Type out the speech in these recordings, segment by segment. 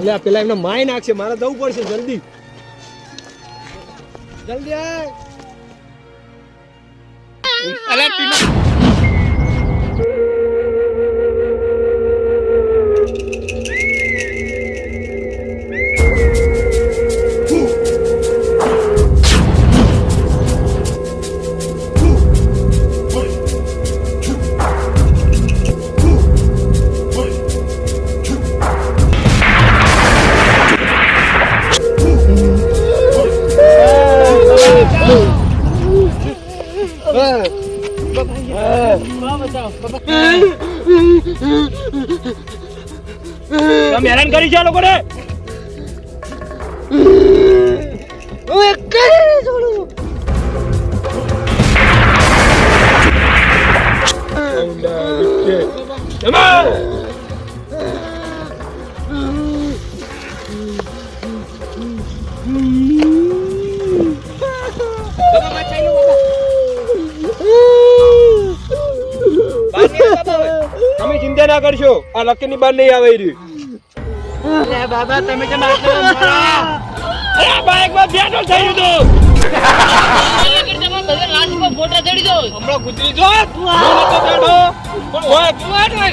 એટલે પેલા એમને માય નાખશે, મારે જવું પડશે જલ્દી જલ્દી આય. અલા ટીના તમે હેરાન કરી છે આ લોકોને. હું એક કરી છોડું. તમે ચિંતા ના કરશો, આ લકી ની બાર નહીં આવે રહ્યું. બાબા તમે કેમ આટલો અરે બાઈક માં બેઠો થઈ ગયો ફોટા ચડી દો. હમણાં ગુજરી જો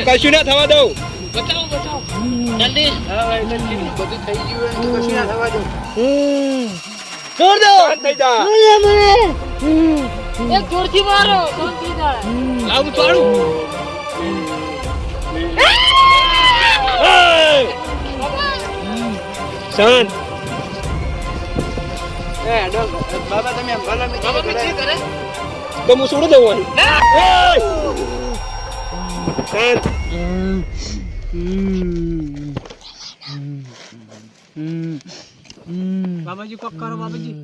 કશું ના થવા દઉં. બતાવો જલ્દી. બધું થઈ ગયું કશું ના થવા દઉં. છોડ દો. થઈ જા એક જોરથી મારો. શાંતિ થાય. આવું ચાલું. શાંત. બાબા તમે ભલા મિત્ર કરે તો હું છોડી દઉં અહીં. શાંત. બાબાજી કોક કરો બાબાજી.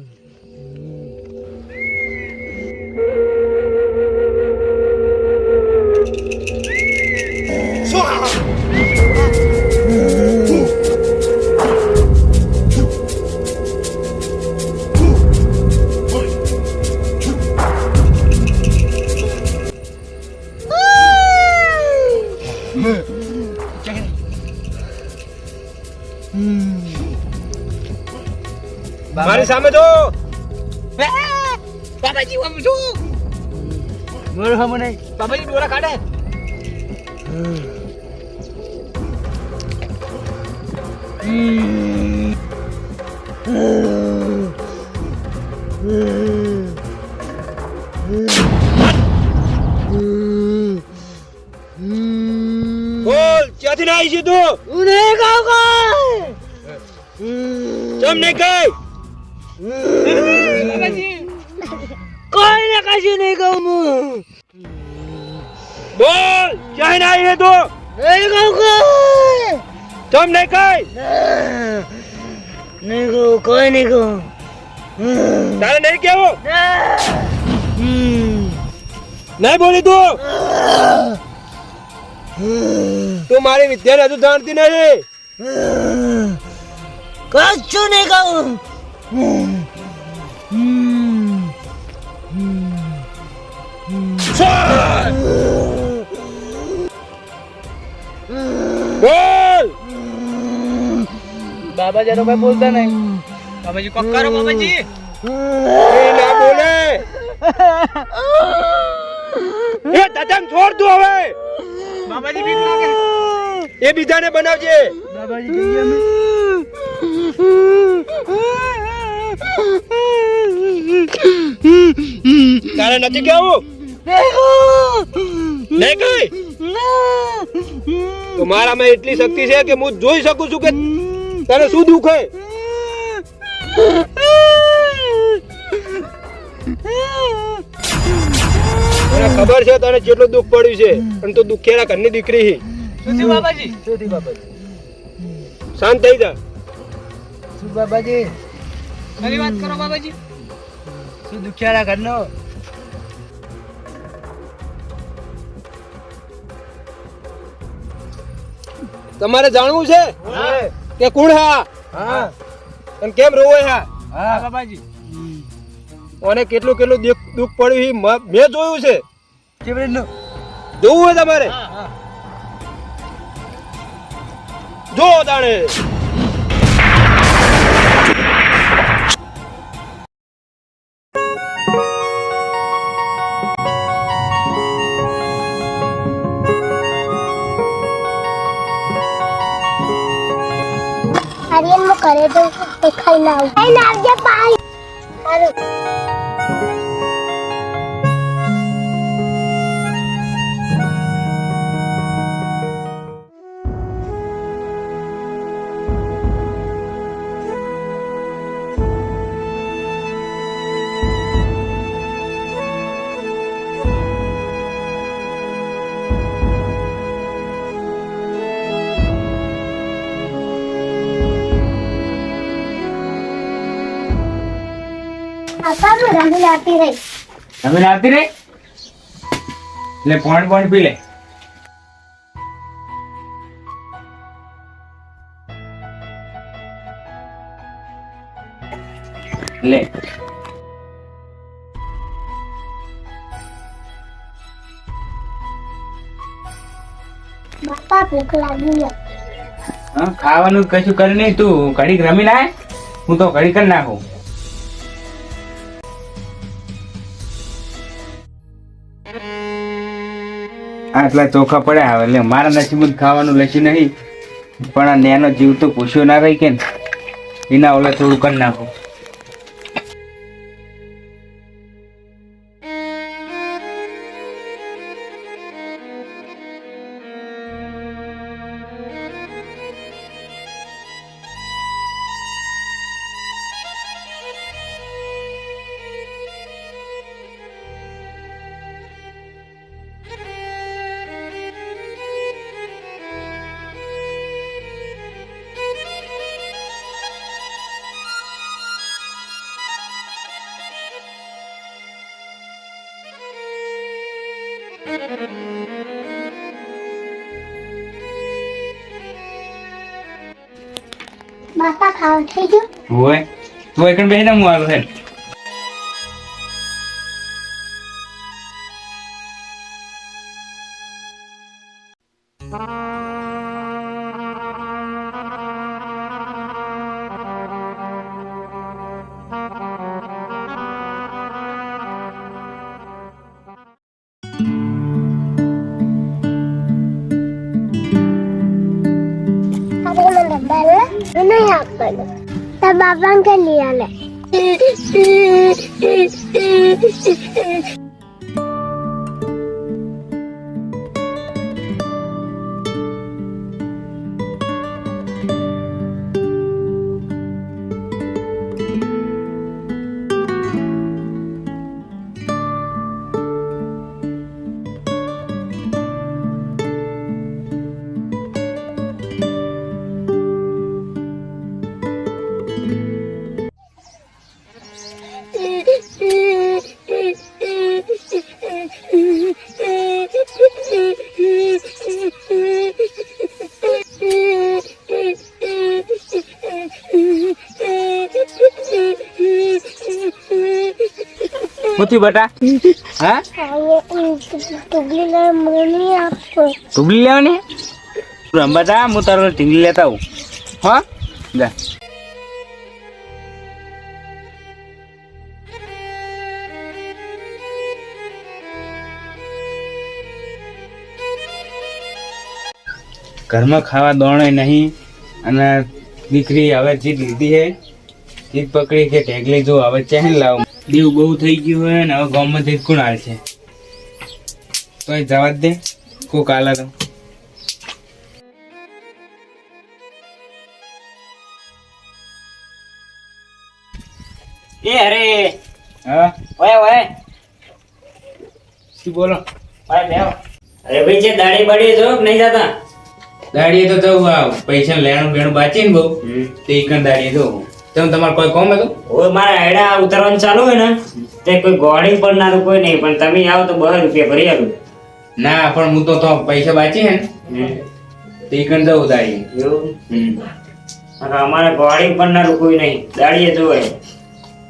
મારી સામે જો બાબાજી હું છું. મારો સામે નહીં. બાબાજી ડોરા કાઢે. બોલ ક્યાંથી ના આવી છે તું? હું નહીં ખાઉં કોઈ. ચમ નહીં કઈ. કોઈને કશું નહીં કહું હું. બોલ ક્યાંય ના આવી છે તું? નહીં કહું કોઈ. ચમ નહીં કઈ. નહીં કહું કોઈ નહીં કહું. તારે નહીં કેવું? નહીં બોલી તું? તું મારી વિદ્યાને હજુ જાણતી નહીં. કશું નહીં કહું. બોલ. બાબાજી તો કઈ બોલતા નહીં. બાબાજી કોક કરો બાબાજી. એ ના બોલે. એ દાદાને છોડ તું હવે. બાબાજી બીક લાગે. એ બીજાને બનાવજે. બાબાજી કહીએ અમે. તારે નથી કેવું? નહીં કઈ. તો મારામાં એટલી શક્તિ છે કે હું જોઈ શકું છું કે તને શું દુઃખ હે. મને ખબર છે તને જેટલું દુઃખ પડ્યું છે, પણ તું દુખિયાના ઘરની દીકરી છે. શું બાબાજી? શું બાબાજી? શાંત થઈ જા. શું બાબાજી? ખરી વાત કરો બાબાજી. શું દુખિયાના ઘરનો? તમારે જાણવું છે કે કોણ હા? હા. અને કેમ રોવે હા? હા બાબાજી. અને કેટલું કેટલું દુઃખ પડ્યું મેં જોયું છે. કેવી રીતનું જોવું હોય તમારે? જો તાણે કરે તો ખાઈને આવજે પાઈ હારું રમી આવતી રહી એટલે પોઈન્ટ પી લે લે બાપા ભૂખ લાગી છે હા ખાવાનું કશું કરી નહીં તું ઘડીક રમી લાય હું તો ઘડી કરી નાખું આટલા ચોખા પડ્યા હવે એટલે મારા નસીબ ખાવાનું લસ્યું નહીં પણ આ નેનો જીવ તો પૂછ્યો ના રહી કે એના ઓલા થોડું કરી નાખું બાપા ખાવા થઈ ગયું હોય તું એકણ બેસી હું આવ્યો છે અરે મને બાલે નહીં આપવાનું તાર બાપાને કે લઈ આલે શું બટા હા ટુગલી લે મમ્મી આપો ટુગલી લેવાની રંબાતા હું તારો ટીંગલી લેતા આવું હા જા ઘરમાં ખાવા દોણે નહીં અને દીકરી હવે જીત લીધી છે જીત પકડી કે ઢેગલી જો હવે ચહેન લાવ દેવ બહુ થઈ ગયું હોય ને હવે ગામમાં જઈ કોણ હાલ છે તો એ જવા જ દે કોક આલા તો એ અરે હા ઓય શું બોલો અરે ભાઈ જે દાડી બાડી જો કે નહીં જતા દાડીએ તો જવું આ પૈસા લેણું બેણું બાચી ને બહુ તે એકન દાડીએ જવું તેમ તમારે કોઈ કોમ હતું ઓય મારા હેડા ઉતરવાનું ચાલુ હોય ને તે કોઈ ગોળી પડનારું કોઈ નહીં પણ તમે આવો તો 2 રૂપિયા ભરી આલું ના પણ હું તો પૈસા બાચી હે ને તે એકન જવું દાડીએ એવું અમારે ગોળી પડનારું કોઈ નહીં દાડીએ જોવે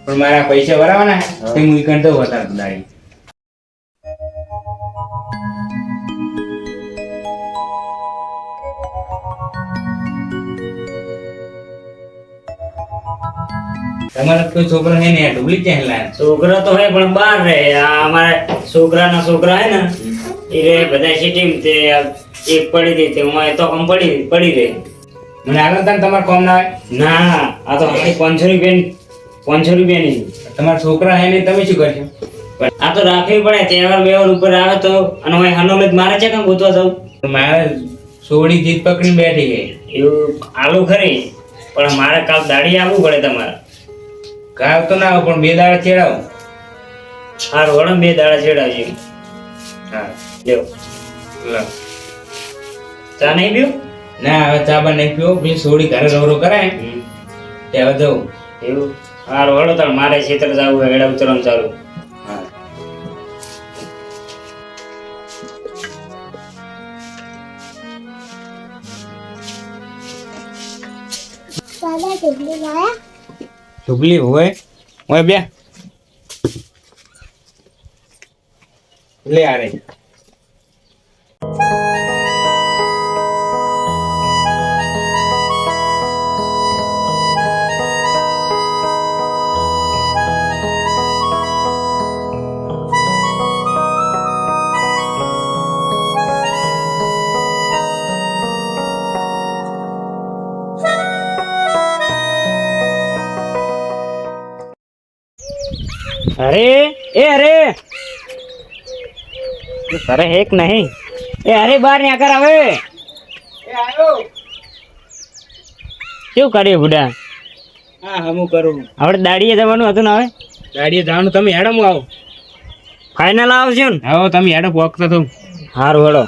પણ મારા પૈસા ભરાવાના હે તે હું એકન જવું હતા દાડી તમારા કોઈ છોકરો હે ને ડુબલી ક્યાં લાયા છોકરા તો હે પણ બહાર રહે આ અમારા છોકરાના છોકરા હે ને એ રે બધા સિટી તે એક પડી હતી તે હું તો કમ પડી રહે મને આગળ તને તમારે કોમ ના આવે ના આ તો મારી 500 રૂપિયાની તમારા છોકરા હે ને તમે શું કરશો? આ તો રાખવી પડે તહેવાર બેવાર ઉપર આવે તો અને હું હનોલ જ મારે છે કેમ ગોતવા જાઉં મારે સોડી જીત પકડીને બેઠી છે. એવું આલુ ખરી પણ મારે કાલ દાડી આવવું પડે તમારે કાલ તો ના આવે પણ 2 દાડા ચેડાવો. સારું વડો 2 દાડા છેડાવજો હા લ્યો લો. ચા નહીં પીવું ના હવે ચા બા નહીં પીવો પેલી સોડી ઘરે રવરો કરાય તે હવે જવું. એવું સારું વડો તાર મારે ખેતર જવું હોય એડા ઉતરવાનું સારું હા દાદા ઢીકલી લાયા ઢુકલી હોય બે લે આ રે. અરે અરે એક નહીં અરે બહાર ન્યા કર આવે શું કર્યું બુડા હા હમું કરું. આપણે દાડીએ જવાનું હતું ને હવે ગાડીએ જવાનું તમે હેડો હું આવો. ફાઇનલ આવજો ને આવો તમે હેડો પોકતો તો. સારું હળો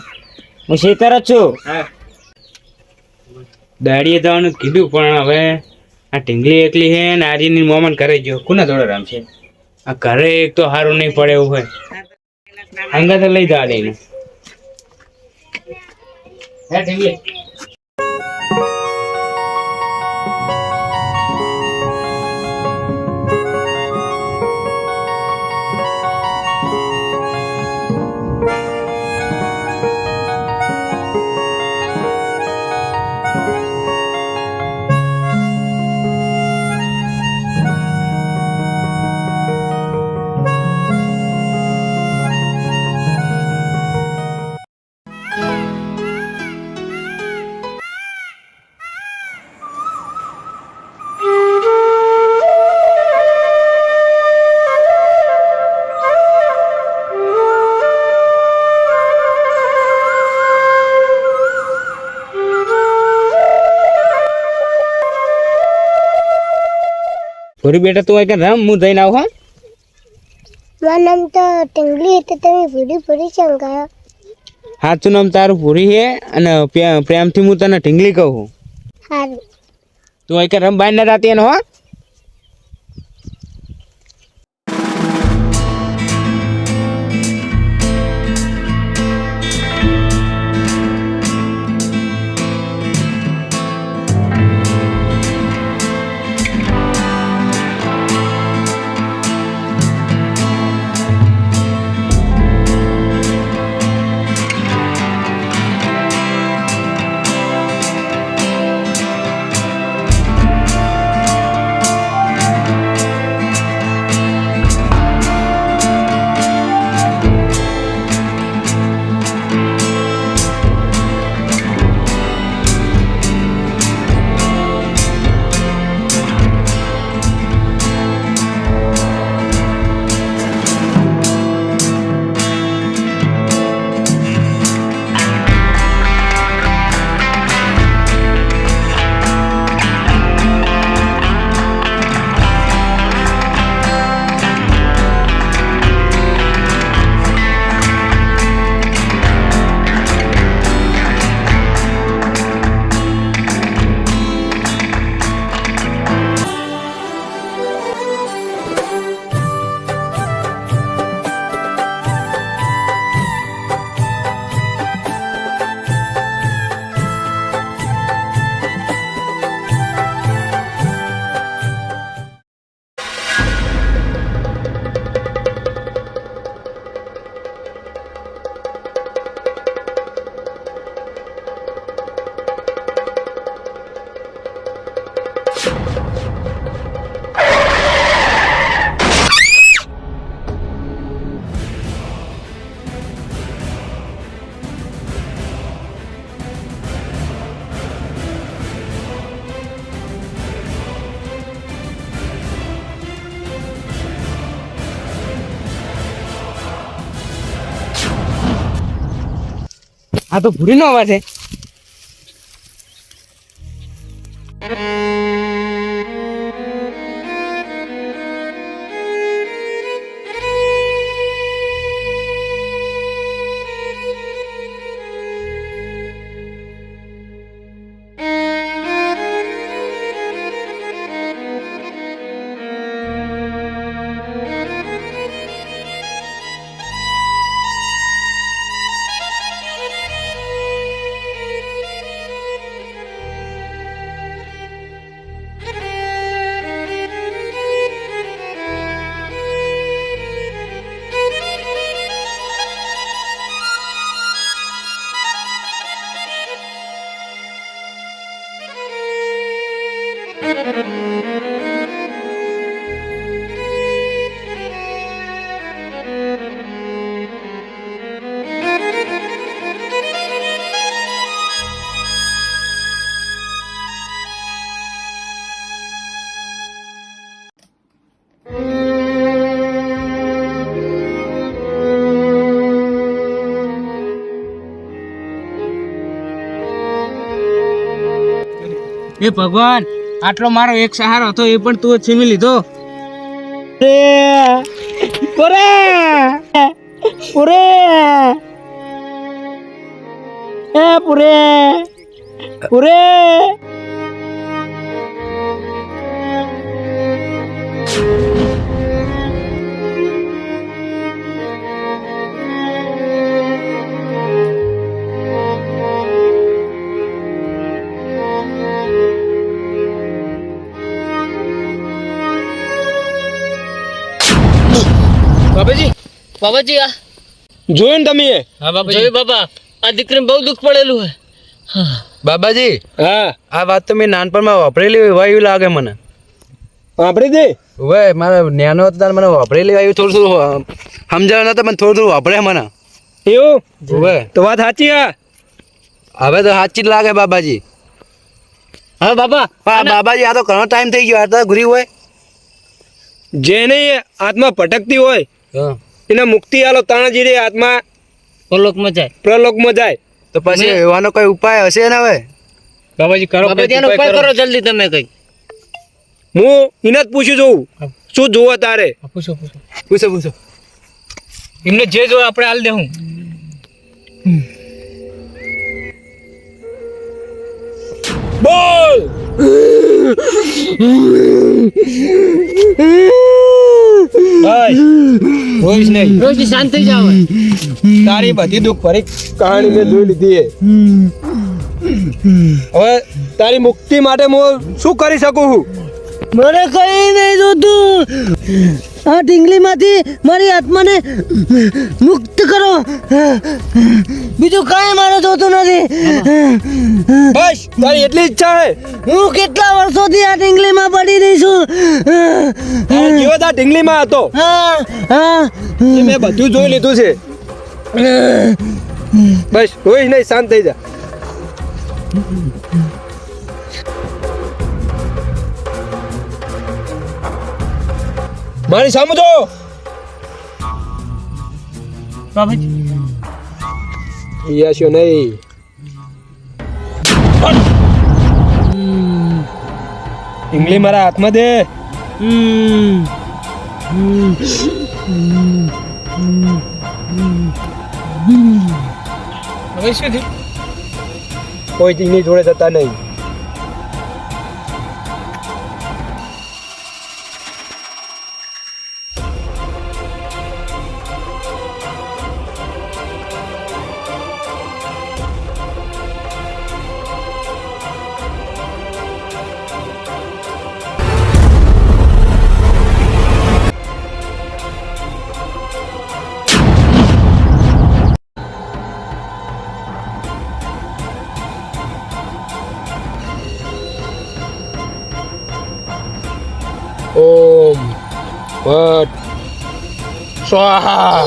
હું ખેતર જ છું હા દાડીએ જવાનું કીધું પણ હવે આ ઢીંગલી એકલી હે ને આજીની મોમન કરે ગયો કોના જોડે રમશે? આ ઘરે એક તો સારું નહીં પડે એવું હોય હંગા તો લઈ જવા દે એને. હે ઢીંગલી પૂરી બેટા તું એક રમ હું જઈને આવું. હા મારું નામ તો ટીંગલી એટલે તમે પૂરી પૂરી શંકાયો સાચું નામ તારું પૂરી છે અને પ્રેમથી હું તને ઢીંગલી કહું. સારું તું એક રમ બાર ના રાતી એનો. હા આ તો ભૂરીનો અવાજ છે. એ ભગવાન, આટલો મારો એક સહારો હતો એ પણ તું છીનવી લીધો. બાબાજી, બાબાજી, આ જોયું ને તમે? હા બાબાજી, જોયું બાબા. આ દીકરીને બહુ દુઃખ પડેલું હે. બાબાજી, હા, આ વાત તો મેં નાનપણમાં વાપરેલી હોય એવું લાગે મને. વાપરી દે. હવે મારે નેનો હતો ત્યારે મને વાપરેલી આવ્યું, થોડું થોડું સમજાવ નતો પણ થોડું થોડું વાપરે મને. એવું? હવે તો વાત સાચી. હવે તો સાચી જ લાગે બાબાજી. હા બાબા, પણ બાબાજી, આ તો ઘણો ટાઈમ થઈ ગયો. આ તો ગુરી હોય જેને આત્મા ભટકતી હોય એને મુક્તિ આલો, તાણાજી આત્મા પલોકમાં જાય. પ્રલોકમાં જાય. તો પછી એવાનો કોઈ ઉપાય હશે ને? હવે બાબાજી કરો, બાબાજી એનો ઉપાય કરો જલ્દી તમે કઈ. હું એને જ પૂછ્યું જોઉં શું જોવા તારે. પૂછો એમને જે જો આપણે હાલ દેવું. બોલ. રોઈશ નહીં, રોજ શાંત થઈ જાવ. તારી બધી દુઃખ ભરી કહાણી મેં જોઈ લીધી છે. હવે તારી મુક્તિ માટે હું શું કરી શકું છું? મને કઈ નહીં જોતું. આ ઢીંગલીમાંથી મારી આત્માને મુક્ત કરો. બીજું કાંઈ મારે જોતું નથી. બસ તારી એટલી ઈચ્છા છે? હું કેટલા વર્ષોથી આ ઢીંગલીમાં પડી રહી છું. જેવો તાર ઢીંગલીમાં હતો એ મેં બધું જોઈ લીધું છે. બસ રોઈશ નહીં, શાંત થઈ જા. મારી સામે જો. યાશો નહીં. ઇંગલી મારા હાથમાં દે. કોઈ ચીજની જોડે જતા નહીં. ઓમ ભટ સ્વાહા.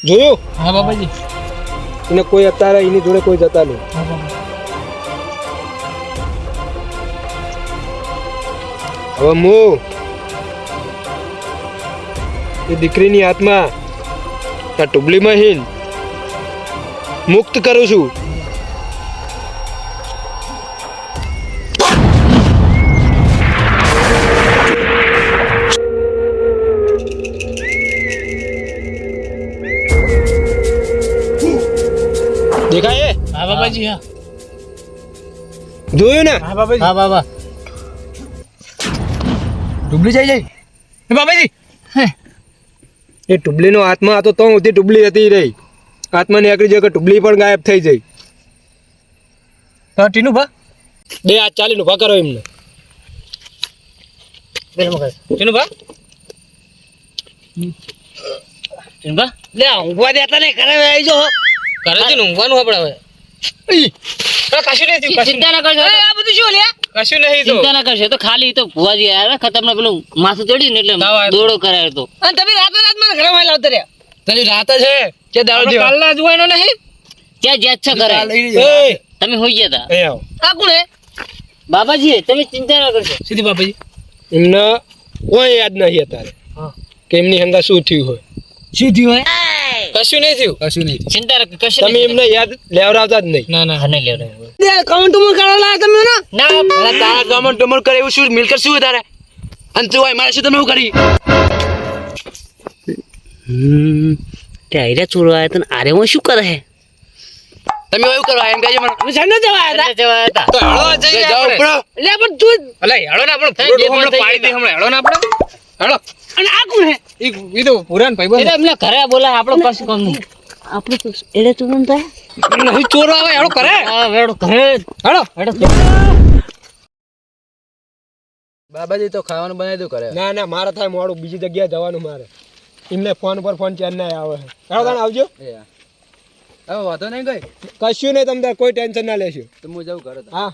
જોયું? હા બાબાજી. એને કોઈ અત્યારે એની જોડે કોઈ જતા નહીં. હવે હું એ દીકરીની આત્મા આ ટુબલીમાં હીન મુક્ત કરું છું. દેખાય હા બાબાજી હા જોયું ને? હા બાબાજી હા બાબા ડુબલી જાય બાબાજી એ ટુબલીનો આત્મા હતો તો ઉતી ટુબલી હતી રહી. આત્માની આગળ જગ્યા ટુબલી પણ ગાયબ થઈ જઈ. તો ટીનુ ભા બે હાથ ચાલીને ઉભા કરો એમને. ટીનુ ભા લે ઊંઘવા દેતા ને ઘરે આવી જો ઘરે જઈને ઊંઘવાનું આપણે હવે કશું નહીં થયું, ચિંતા ના કરશો આ બધું શું લે કશું નહીં તો ચિંતા ના કરશો તો ખાલી તો ભુવાજી આવ્યા ખતરનાક પેલું માથું ચડ્યું ને એટલે દોડો કરાયો તો અને તમે રાતો રાત મને ઘરે માં લાવતા રહ્યા તને રાત છે કે દાડો જેવા કાલના જોવાનો નહીં ક્યાં જેત છે કરે એ તમે હોઈ ગયા હતા એ આવો. આ કોણ હે બાબાજી તમે ચિંતા ના કરશો સીધી બાબાજી એમને કોઈ યાદ નહીં અત્યારે કે એમની હંગા શું થયું હોય. સીધી હોય કશું નહીં થયું કશું નહીં ચિંતા ના કશું તમે એમને યાદ લેવડાવતા જ નહીં. ના ના નહીં લેવડે કાઉન્ટ માં કાઢવા લાયા તમે ને ના અલા તારા ગમન ટમન કરે એવું શું મિલકત શું તારે અને તું હોય મારે શું તમે એવું કરી તે આયરા ચોરવા આવ્યા તને આરે હું શું કરે હે તમે એવું કરવા એમ કહેજો મને જન્મ જવા આવ્યા જવા હતા તો હેળો જઈએ જાઓ આપણે. ઉપડો. એટલે પણ તું અલે હેળો ને આપણે થઈ પૂરો ગયા, હમણાં પાડી દે હમણાં હેળો ને આપણે હેળો અને આ કોણ હે ઈ તો પુરાણ ભાઈ એટલે એમને ઘરે બોલા આપણો કશું કામ નહીં આપણે તો એટલે તો તને થાય નહીં ચોર આવે હેળો કરે હા વેડો ઘરે હેળો વેડો બાબાજી તો ખાવાનું બનાવી દઉં કરે ના ના મારે થાય મોડું, બીજી જગ્યાએ જવાનું મારે. એમને ફોન પર ફોન ચેન્નાઈ આવે છે. હાલો તાણ આવજો. હવે વાંધો નહીં કઈ કશું નહીં, તમે તાર કોઈ ટેન્શન ના લેશો. તો હું જાઉં ઘરે હા